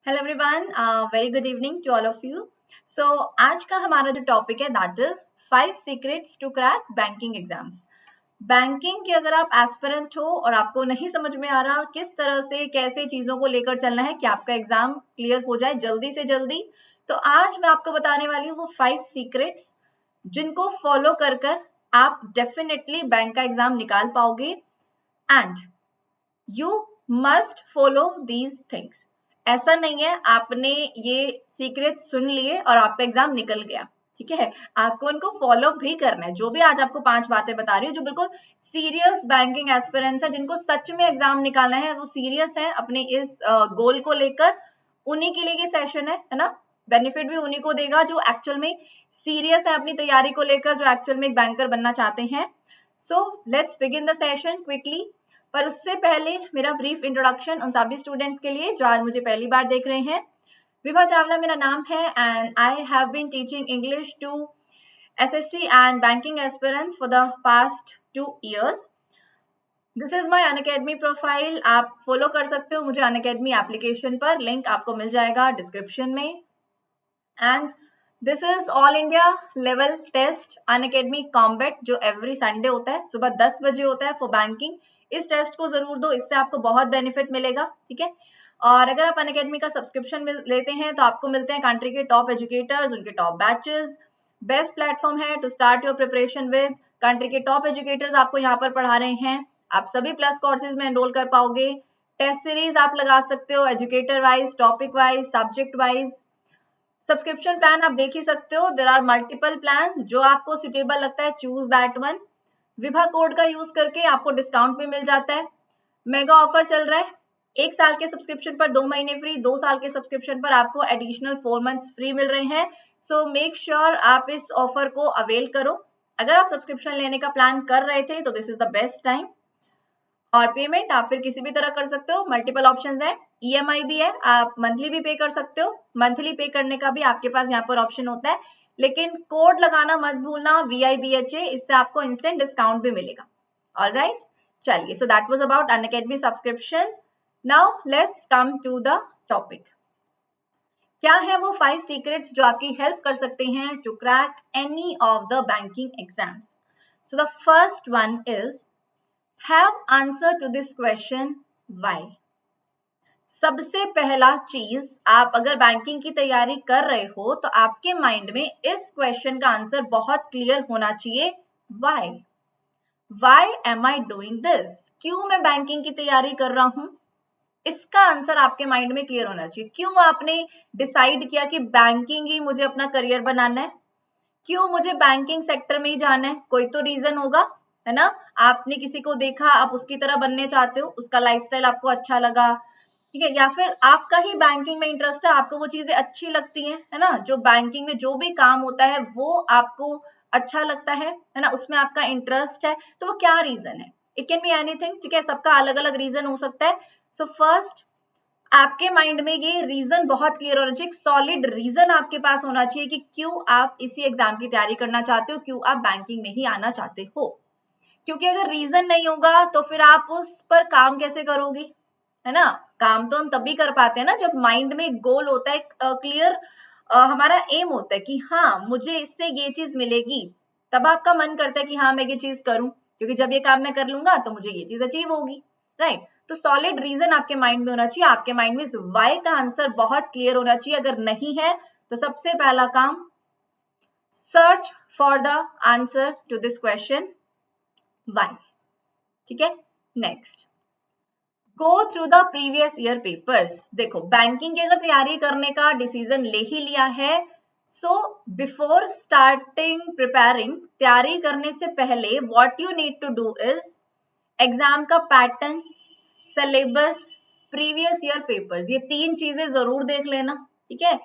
Hello everyone, very good evening to all of you. So आज का हमारा जो टॉपिक है that is 5 secrets to crack banking exams. Banking के अगर आप एस्पिरेंट हो और आपको नहीं समझ में आ रहा किस तरह से कैसे चीजों को लेकर चलना है कि आपका एग्जाम क्लियर हो जाए जल्दी से जल्दी, तो आज मैं आपको बताने वाली हूँ वो 5 सीक्रेट्स जिनको फॉलो कर कर आप डेफिनेटली बैंक का एग्जाम निकाल पाओगे। And you must follow these things. ऐसा नहीं है आपने ये सीक्रेट सुन लिए और आपका एग्जाम निकल गया, ठीक है। आपको उनको फॉलो भी करना है। जो भी आज आपको 5 बातें बता रही हूँ जो बिल्कुल सीरियस बैंकिंग एस्पिरेंट्स है, जिनको सच में एग्जाम निकालना है, वो सीरियस है अपने इस गोल को लेकर, उन्हीं के लिए ये सेशन है ना। बेनिफिट भी उन्हीं को देगा जो एक्चुअल में सीरियस है अपनी तैयारी को लेकर, जो एक्चुअल में एक बैंकर बनना चाहते हैं। So let's begin the session quickly. पर उससे पहले मेरा ब्रीफ इंट्रोडक्शन उन सभी स्टूडेंट्स के लिए जो आज मुझे पहली बार देख रहे हैं। विभा चावला मेरा नाम है and I have been teaching English to SSC and banking aspirants for the past 2 years। This is my Unacademy profile. आप फॉलो कर सकते हो मुझे अनअकैडमी एप्लीकेशन पर, लिंक आपको मिल जाएगा डिस्क्रिप्शन में। And this is all India level test Unacademy Combat जो एवरी संडे होता है, सुबह 10 बजे होता है फॉर बैंकिंग। इस टेस्ट को जरूर दो, इससे आपको बहुत बेनिफिट मिलेगा, ठीक है। और अगर आप अनअकैडमी का सब्सक्रिप्शन लेते हैं तो आपको मिलते हैं कंट्री के टॉप एजुकेटर्स, उनके टॉप बैचेस। बेस्ट प्लेटफॉर्म है to start your preparation with. Country के टॉप एजुकेटर्स आपको यहाँ पर पढ़ा रहे हैं। आप सभी प्लस कोर्सेज में एनरोल कर पाओगे। टेस्ट सीरीज आप लगा सकते हो educator wise, topic wise, subject wise. Subscription plan आप देख ही सकते हो, देयर आर मल्टीपल प्लान्स। जो आपको सुटेबल लगता है choose that one. Vibha code का यूज करके आपको डिस्काउंट भी मिल जाता है। मेगा ऑफर चल रहा है, 1 साल के सब्सक्रिप्शन पर 2 महीने फ्री, 2 साल के सब्सक्रिप्शन पर आपको एडिशनल 4 मंथ्स फ्री मिल रहे हैं। सो मेक श्योर आप इस ऑफर को अवेल करो। अगर आप सब्सक्रिप्शन लेने का प्लान कर रहे थे तो this is the best time. और पेमेंट आप फिर किसी भी तरह कर सकते हो, मल्टीपल ऑप्शंस है। ईएमआई भी है, आप मंथली भी पे कर सकते हो। मंथली पे करने का भी आपके पास यहाँ पर ऑप्शन होता है, लेकिन कोड लगाना मत भूलना VIBHA, इससे आपको इंस्टेंट डिस्काउंट भी मिलेगा। ऑलराइट, चलिए, so that was about Unacademy subscription. Now let's come to the topic. क्या है वो 5 सीक्रेट्स जो आपकी हेल्प कर सकते हैं to crack any of the banking exams. So the first one is have answer to this question why। सबसे पहला चीज, आप अगर बैंकिंग की तैयारी कर रहे हो तो आपके माइंड में इस क्वेश्चन का आंसर बहुत क्लियर होना चाहिए, why। why am I doing this? क्यों मैं बैंकिंग की तैयारी कर रहा हूं, इसका आंसर आपके माइंड में क्लियर होना चाहिए। क्यों आपने डिसाइड किया कि बैंकिंग ही मुझे अपना करियर बनाना है, क्यों मुझे बैंकिंग सेक्टर में ही जाना है, कोई तो रीजन होगा, है ना। आपने किसी को देखा, आप उसकी तरह बनने चाहते हो, उसका लाइफस्टाइल आपको अच्छा लगा, ठीक है, या फिर आपका ही बैंकिंग में इंटरेस्ट है, आपको वो चीजें अच्छी लगती हैं, है ना। जो बैंकिंग में जो भी काम होता है वो आपको अच्छा लगता है ना, उसमें आपका इंटरेस्ट है, तो वो क्या रीजन है। इट कैन बी एनीथिंग, ठीक है, सबका अलग अलग रीजन हो सकता है। सो फर्स्ट, आपके माइंड में ये रीजन बहुत क्लियर होना चाहिए, सॉलिड रीजन आपके पास होना चाहिए कि क्यों आप इसी एग्जाम की तैयारी करना चाहते हो, क्यों आप बैंकिंग में ही आना चाहते हो। क्योंकि अगर रीजन नहीं होगा तो फिर आप उस पर काम कैसे करोगे, है ना। काम तो हम तभी कर पाते हैं ना जब माइंड में एक गोल होता है, क्लियर हमारा एम होता है कि हाँ मुझे इससे ये चीज मिलेगी, तब आपका मन करता है कि हाँ मैं ये चीज करूं, क्योंकि जब ये काम मैं कर लूंगा तो मुझे ये चीज अचीव होगी, राइट। तो सॉलिड रीजन आपके माइंड में होना चाहिए। आपके माइंड में वाई का आंसर बहुत क्लियर होना चाहिए। अगर नहीं है तो सबसे पहला काम, search for the answer to this question why, ठीक है। Next, go through the previous year papers. देखो, बैंकिंग की अगर तैयारी करने का डिसीजन ले ही लिया है, सो बिफोर स्टार्टिंग प्रिपेयरिंग, तैयारी करने से पहले what you need to do is exam का pattern, syllabus, previous year papers, ये 3 चीजें जरूर देख लेना, ठीक है।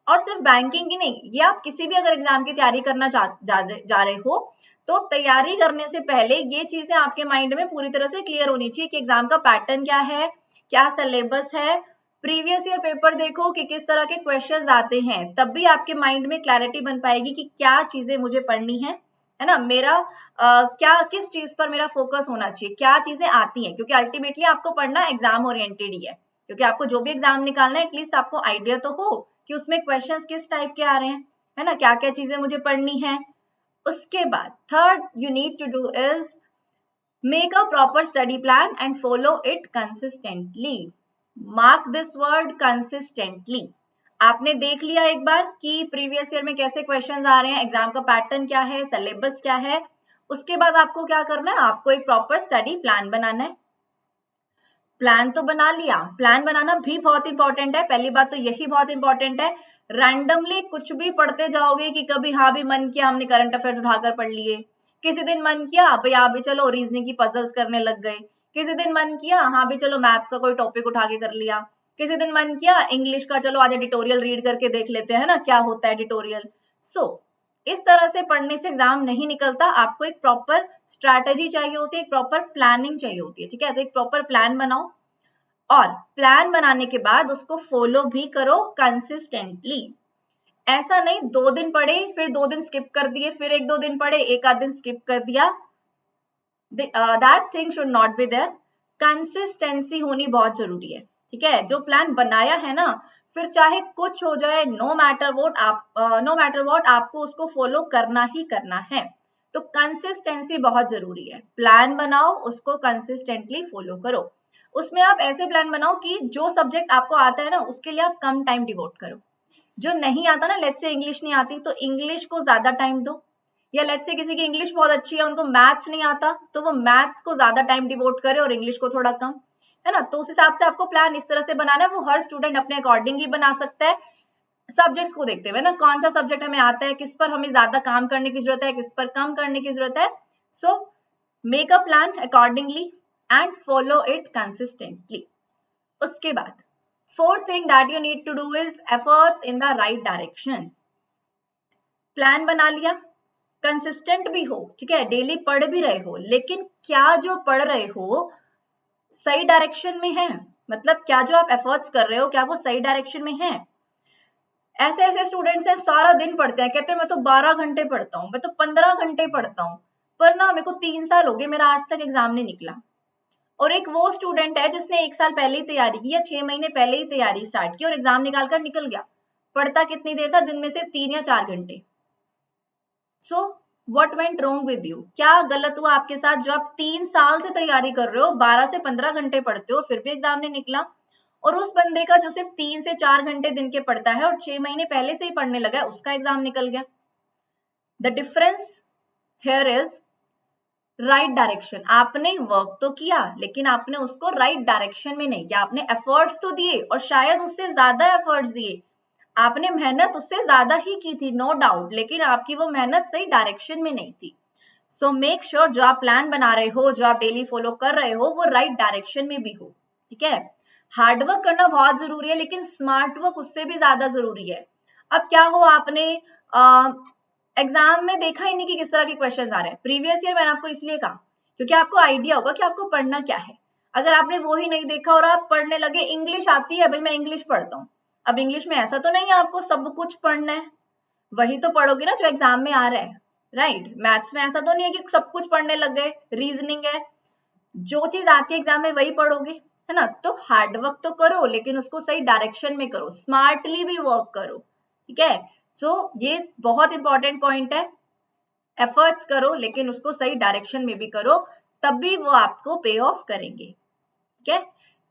और सिर्फ बैंकिंग की नहीं, ये आप किसी भी अगर एग्जाम की तैयारी करना जा रहे हो तो तैयारी करने से पहले ये चीजें आपके माइंड में पूरी तरह से क्लियर होनी चाहिए कि एग्जाम का पैटर्न क्या है, क्या सिलेबस है। प्रीवियस ईयर पेपर देखो कि किस तरह के क्वेश्चंस आते हैं, तब भी आपके माइंड में क्लैरिटी बन पाएगी कि क्या चीजें मुझे पढ़नी है ना। मेरा क्या किस चीज पर मेरा फोकस होना चाहिए, क्या चीजें आती हैं, क्योंकि अल्टीमेटली आपको पढ़ना एग्जाम ओरिएंटेड ही है, क्योंकि आपको जो भी एग्जाम निकालना है एटलीस्ट आपको आइडिया तो हो कि उसमें क्वेश्चंस किस टाइप के आ रहे हैं, है ना, क्या क्या चीजें मुझे पढ़नी है। उसके बाद third you need to do is make a proper study plan and follow it consistently. Mark this word consistently. आपने देख लिया एक बार कि प्रीवियस ईयर में कैसे क्वेश्चंस आ रहे हैं, एग्जाम का पैटर्न क्या है, सिलेबस क्या है। उसके बाद आपको क्या करना है, आपको एक प्रॉपर स्टडी प्लान बनाना है। प्लान तो बना लिया, प्लान बनाना भी बहुत इंपॉर्टेंट है। पहली बात तो यही बहुत इंपॉर्टेंट है। रैंडमली कुछ भी पढ़ते जाओगे कि कभी हाँ भी मन किया हमने करंट अफेयर्स उठाकर पढ़ लिए, किसी दिन मन किया भाई आप भी चलो रीजनिंग की पजल्स करने लग गए, किसी दिन मन किया हाँ भी चलो मैथ्स का कोई टॉपिक उठा के कर लिया, किसी दिन मन किया इंग्लिश का चलो आज एडिटोरियल रीड करके देख लेते हैं ना क्या होता है एडिटोरियल। सो इस तरह से पढ़ने से एग्जाम नहीं निकलता। आपको एक प्रॉपर स्ट्रैटेजी चाहिए होती है, एक प्रॉपर प्लानिंग चाहिए होती है, ठीक है। तो एक प्रॉपर प्लान बनाओ और प्लान बनाने के बाद उसको फॉलो भी करो कंसिस्टेंटली। ऐसा नहीं 2 दिन पढ़े फिर 2 दिन स्किप कर दिए, फिर 1-2 दिन पढ़े एक आध दिन स्किप कर दिया। That thing should not be there. Consistency होनी बहुत जरूरी है, ठीक है। जो प्लान बनाया है ना, फिर चाहे कुछ हो जाए नो मैटर व्हाट आपको उसको फॉलो करना ही करना है। तो कंसिस्टेंसी बहुत जरूरी है। प्लान बनाओ, उसको कंसिस्टेंटली फॉलो करो। उसमें आप ऐसे प्लान बनाओ कि जो सब्जेक्ट आपको आता है ना उसके लिए आप कम टाइम डिवोट करो। जो नहीं आता ना, लेट्स से इंग्लिश नहीं आती तो इंग्लिश को ज्यादा टाइम दो, या लेट्स से किसी की इंग्लिश बहुत अच्छी है उनको मैथ्स नहीं आता तो वो मैथ्स को ज्यादा टाइम डिवोट करे और इंग्लिश को थोड़ा कम, है ना। तो उस हिसाब से आपको प्लान इस तरह से बनाना है, वो हर स्टूडेंट अपने अकॉर्डिंग ही बना सकता है सब्जेक्ट्स को देखते हुए ना, कौन सा सब्जेक्ट हमें आता है, किस पर हमें ज्यादा काम करने की जरूरत है, किस पर कम करने की जरूरत है। So make a plan accordingly and follow it consistently. उसके बाद fourth thing that you need to do is efforts in the right direction. Plan बना लिया, कंसिस्टेंट भी हो, ठीक है, डेली पढ़ भी रहे हो, लेकिन क्या जो पढ़ रहे हो सही डायरेक्शन में है, मतलब क्या जो आप एफर्ट्स कर रहे हो क्या वो सही डायरेक्शन में है। ऐसे ऐसे स्टूडेंट्स हैं सारा दिन पढ़ते हैं, कहते हैं मैं तो 12 घंटे पढ़ता हूँ, मैं तो 15 घंटे पढ़ता हूँ, पर ना मेरे को 3 साल हो गए मेरा आज तक एग्जाम नहीं निकला। और एक वो स्टूडेंट है जिसने 1 साल पहले ही तैयारी की या 6 महीने पहले ही तैयारी स्टार्ट की और एग्जाम निकाल कर निकल गया। पढ़ता कितनी देर था, दिन में सिर्फ 3 या 4 घंटे। So what went wrong with you, क्या गलत हुआ आपके साथ जो आप 3 साल से तैयारी कर रहे हो, 12 से 15 घंटे पढ़ते हो, फिर भी एग्जाम नहीं निकला। और उस बंदे का जो सिर्फ 3 से 4 घंटे दिन के पढ़ता है और 6 महीने पहले से ही पढ़ने लगा है उसका एग्जाम निकल गया। The difference here is right direction. आपने वर्क तो किया लेकिन आपने उसको राइट डायरेक्शन में नहीं किया। आपने एफर्ट्स तो दिए और शायद उससे ज्यादा एफर्ट्स दिए, आपने मेहनत उससे ज्यादा ही की थी नो डाउट, लेकिन आपकी वो मेहनत सही डायरेक्शन में नहीं थी। सो मेक श्योर जो आप प्लान बना रहे हो, जो आप डेली फॉलो कर रहे हो, वो राइट डायरेक्शन में भी हो, ठीक है। हार्डवर्क करना बहुत जरूरी है लेकिन स्मार्ट वर्क उससे भी ज्यादा जरूरी है। अब क्या हो, आपने एग्जाम में देखा ही नहीं कि किस तरह के क्वेश्चन आ रहे हैं। प्रीवियस ईयर मैंने आपको इसलिए कहा क्योंकि आपको आइडिया होगा कि आपको पढ़ना क्या है। अगर आपने वो ही नहीं देखा और आप पढ़ने लगे इंग्लिश आती है भाई मैं इंग्लिश पढ़ता हूँ, अब इंग्लिश में ऐसा तो नहीं है आपको सब कुछ पढ़ना है, वही तो पढ़ोगे ना जो एग्जाम में आ रहा है, राइट। मैथ्स में ऐसा तो नहीं है कि सब कुछ पढ़ने लग गए, रीजनिंग है, जो चीज आती है एग्जाम में वही पढ़ोगे, है ना। तो हार्डवर्क तो करो लेकिन उसको सही डायरेक्शन में करो, स्मार्टली भी वर्क करो, ठीक है। सो ये बहुत इंपॉर्टेंट पॉइंट है। एफर्ट्स करो लेकिन उसको सही डायरेक्शन में भी करो, तब भी वो आपको पे ऑफ करेंगे, ठीक है।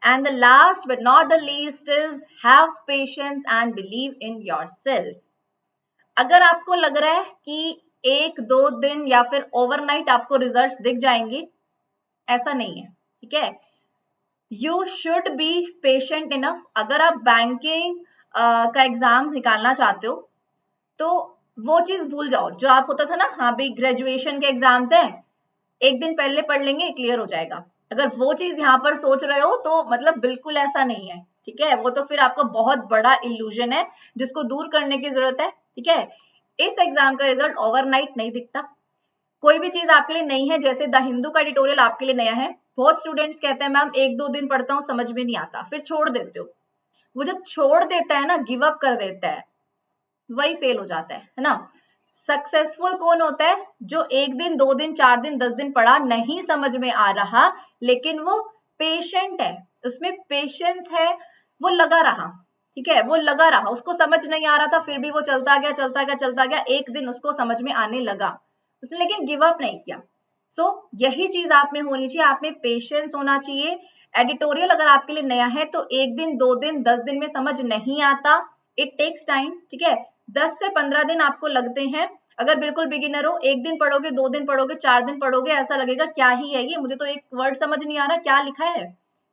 And the last but not the least is have patience and believe in yourself. अगर आपको लग रहा है कि 1-2 दिन या फिर ओवरनाइट आपको रिजल्ट्स दिख जाएंगे, ऐसा नहीं है, ठीक है। You should be patient enough. अगर आप बैंकिंग का एग्जाम निकालना चाहते हो तो वो चीज भूल जाओ जो आप होता था ना, हाँ भाई ग्रेजुएशन के एग्जाम्स हैं, एक दिन पहले पढ़ लेंगे क्लियर हो जाएगा। अगर वो चीज यहाँ पर सोच रहे हो तो मतलब बिल्कुल ऐसा नहीं है, ठीक है। वो तो फिर आपका बहुत बड़ा इल्यूजन है जिसको दूर करने की जरूरत है, ठीक है। इस एग्जाम का रिजल्ट ओवरनाइट नहीं दिखता। कोई भी चीज आपके लिए नहीं है, जैसे द हिंदू का एडिटोरियल आपके लिए नया है, बहुत स्टूडेंट्स कहते हैं मैम 1-2 दिन पढ़ता हूँ समझ में नहीं आता, फिर छोड़ देते हो। वो जो छोड़ देता है ना, गिव अप कर देता है, वही फेल हो जाता है ना। सक्सेसफुल कौन होता है, जो 1 दिन 2 दिन 4 दिन 10 दिन पढ़ा, नहीं समझ में आ रहा लेकिन वो पेशेंट है, उसमें पेशेंस है, वो लगा रहा, ठीक है, वो लगा रहा, उसको समझ नहीं आ रहा था फिर भी वो चलता गया चलता गया चलता गया, एक दिन उसको समझ में आने लगा, उसने लेकिन गिव अप नहीं किया। सो यही चीज आप में होनी चाहिए, आप में पेशेंस होना चाहिए। एडिटोरियल अगर आपके लिए नया है तो 1 दिन 2 दिन 10 दिन में समझ नहीं आता, इट टेक्स टाइम, ठीक है, 10 से 15 दिन आपको लगते हैं। अगर बिल्कुल बिगिनर हो, 1 दिन पढ़ोगे, 2 दिन पढ़ोगे, 4 दिन पढ़ोगे, ऐसा लगेगा क्या ही है ये, मुझे तो एक वर्ड समझ नहीं आ रहा क्या लिखा है,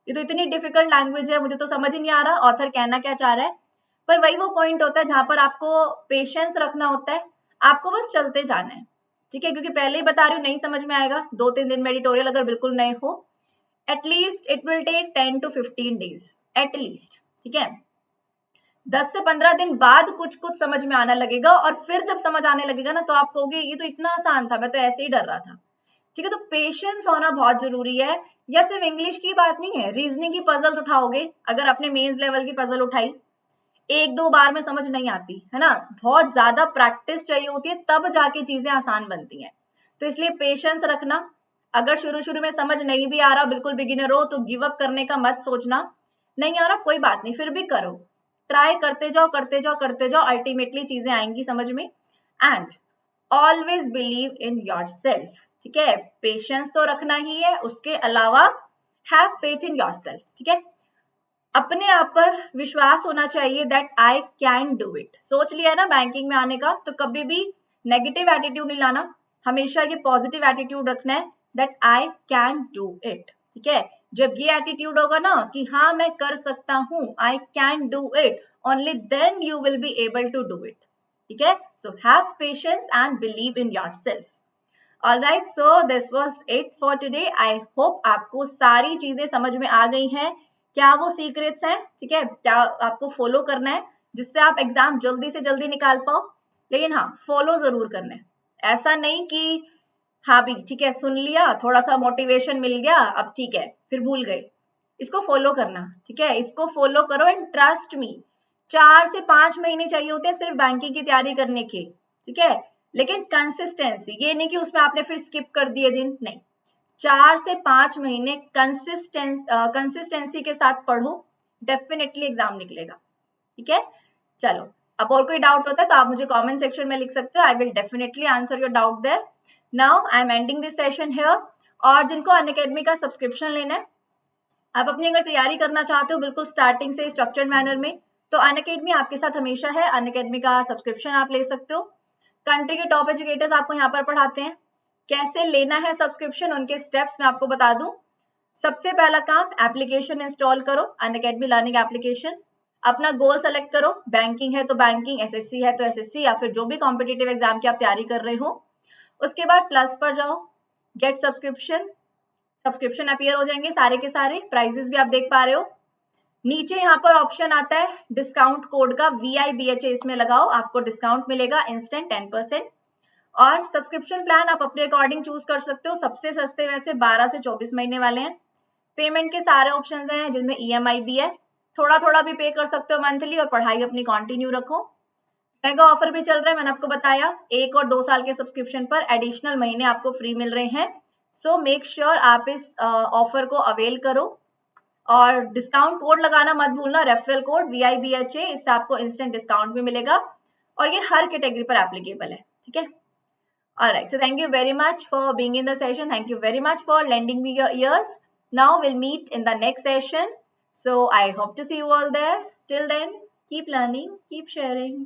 ये तो इतनी डिफिकल्ट लैंग्वेज है, मुझे तो समझ ही नहीं आ रहा ऑथर कहना क्या चाह रहा है। पर वही वो पॉइंट होता है जहां पर आपको पेशेंस रखना होता है, आपको बस चलते जाना है, ठीक है, क्योंकि पहले ही बता रही हूँ नहीं समझ में आएगा 2-3 दिन में एडिटोरियल अगर बिल्कुल नए हो, at least it will take 10 to 15 days at least, ठीक है, 10 से 15 दिन बाद कुछ कुछ समझ में आना लगेगा, और फिर जब समझ आने लगेगा ना तो आप कहोगे ये तो इतना आसान था, मैं तो ऐसे ही डर रहा था, ठीक है। तो पेशेंस होना बहुत जरूरी है। या सिर्फ इंग्लिश की बात नहीं है, रीजनिंग की पजल्स उठाओगे, अगर आपने मेंस लेवल की पजल उठाई, 1-2 बार में समझ नहीं आती है ना, बहुत ज्यादा प्रैक्टिस चाहिए होती है तब जाके चीजें आसान बनती हैं। तो इसलिए पेशेंस रखना, अगर शुरू शुरू में समझ नहीं भी आ रहा, बिल्कुल बिगिनर हो, तो गिव अप करने का मत सोचना, नहीं आ रहा कोई बात नहीं, फिर भी करो, ट्राई करते जाओ करते जाओ करते जाओ, अल्टीमेटली चीजें आएंगी समझ में। And always believe in yourself, ठीक है, पेशेंस तो रखना ही है, उसके अलावा हैव फेथ इन योरसेल्फ, ठीक है, अपने आप पर विश्वास होना चाहिए that I can do it. सोच लिया ना बैंकिंग में आने का, तो कभी भी नेगेटिव एटीट्यूड नहीं लाना, हमेशा ये पॉजिटिव एटीट्यूड रखना है that I can do it, ठीक है। जब ये एटीट्यूड होगा ना कि हाँ मैं कर सकता हूँ, I can do it, only then you will be able to do it, ठीक है। So have patience and believe in yourself. Alright, so this was it for today. I hope आपको सारी चीजें समझ में आ गई हैं, क्या वो सीक्रेट्स हैं, ठीक है, क्या आपको फॉलो करना है जिससे आप एग्जाम जल्दी से जल्दी निकाल पाओ, लेकिन हाँ फॉलो जरूर करना है, ऐसा नहीं कि हाँ भी ठीक है सुन लिया, थोड़ा सा मोटिवेशन मिल गया, अब ठीक है फिर भूल गए, इसको फॉलो करना, ठीक है, इसको फॉलो करो एंड ट्रस्ट मी, 4 से 5 महीने चाहिए होते हैं सिर्फ बैंकिंग की तैयारी करने के, ठीक है, लेकिन कंसिस्टेंसी, ये नहीं कि उसमें आपने फिर स्किप कर दिए दिन, नहीं, 4 से 5 महीने कंसिस्टेंसी के साथ पढ़ो, डेफिनेटली एग्जाम निकलेगा, ठीक है। चलो, अब और कोई डाउट होता है तो आप मुझे कमेंट सेक्शन में लिख सकते हो, I will definitely answer your doubt there. Now I am ending this session here. और जिनको अनअकैडमी का सब्सक्रिप्शन लेना है, आप अपनी अगर तैयारी करना चाहते हो बिल्कुल स्टार्टिंग से स्ट्रक्चर्ड मैनर में, तो अनअकैडमी आपके साथ हमेशा है, अनअकैडमी का सब्सक्रिप्शन आप ले सकते हो। कंट्री के टॉप एजुकेटर्स आपको यहाँ पर पढ़ाते हैं, कैसे लेना है सब्सक्रिप्शन उनके स्टेप्स मैं आपको बता दूं। सबसे पहला काम, एप्लीकेशन इंस्टॉल करो, अनअकैडमी लर्निंग एप्लीकेशन, अपना गोल सेलेक्ट करो, बैंकिंग है तो बैंकिंग, एसएससी है तो एसएससी, या फिर जो भी कॉम्पिटिटिव एग्जाम की आप तैयारी कर रहे हो। उसके बाद प्लस पर जाओ, गेट सब्सक्रिप्शन, सब्सक्रिप्शन अपीयर हो जाएंगे सारे के सारे, प्राइजेस भी आप देख पा रहे हो। नीचे यहाँ पर ऑप्शन आता है डिस्काउंट कोड का, VIBHA इसमें लगाओ, आपको डिस्काउंट मिलेगा इंस्टेंट 10%। और सब्सक्रिप्शन प्लान आप अपने अकॉर्डिंग चूज कर सकते हो, सबसे सस्ते वैसे 12 से 24 महीने वाले हैं। पेमेंट के सारे ऑप्शन हैं जिनमें EMI भी है, थोड़ा थोड़ा भी पे कर सकते हो मंथली, और पढ़ाई अपनी कंटिन्यू रखो। मेगा ऑफर भी चल रहा है, मैंने आपको बताया 1 और 2 साल के सब्सक्रिप्शन पर एडिशनल महीने आपको फ्री मिल रहे हैं। सो मेक श्योर आप इस ऑफर को अवेल करो, और डिस्काउंट कोड लगाना मत भूलना, रेफरल कोड VIBHA, इससे आपको इंस्टेंट डिस्काउंट भी मिलेगा, और ये हर कैटेगरी पर एप्लीकेबल है, ठीक है। Alright, so thank you very much for being in the session. Thank you very much for lending me your ears. Now we'll meet in the next session. So I hope to see you all there. Till then, keep learning, keep sharing.